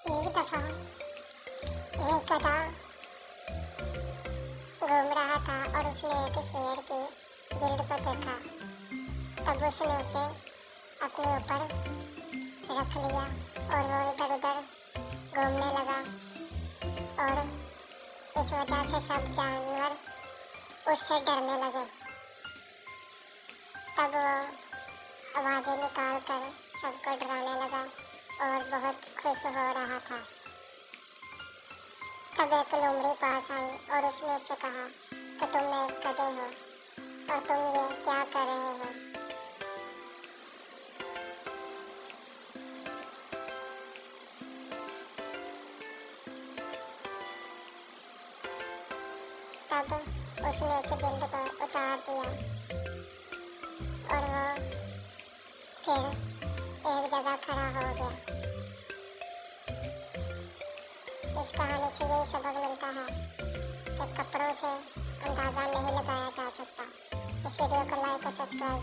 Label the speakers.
Speaker 1: एक दफा एक गधा घूम रहा था और उसने एक शेर की जिल्द को देखा। तब उसने उसे अपने ऊपर रख लिया और वो इधर उधर घूमने लगा और इस वजह से सब जानवर उससे डरने लगे। तब वो आवाज़ें निकाल कर सबको डराने लगा और बहुत खुश हो रहा था। तब एक लोमड़ी पास आई और उसने उससे कहा कि तुम एक गधे हो और तुम ये क्या कर रहे हो। तब उसने उसे जिल्द को उतार दिया और वो फिर एक जगह खड़ा हो गया। इस कहानी से यही सबक मिलता है कि कपड़ों से अंदाज़ा नहीं लगाया जा सकता। इस वीडियो को लाइक और सब्सक्राइब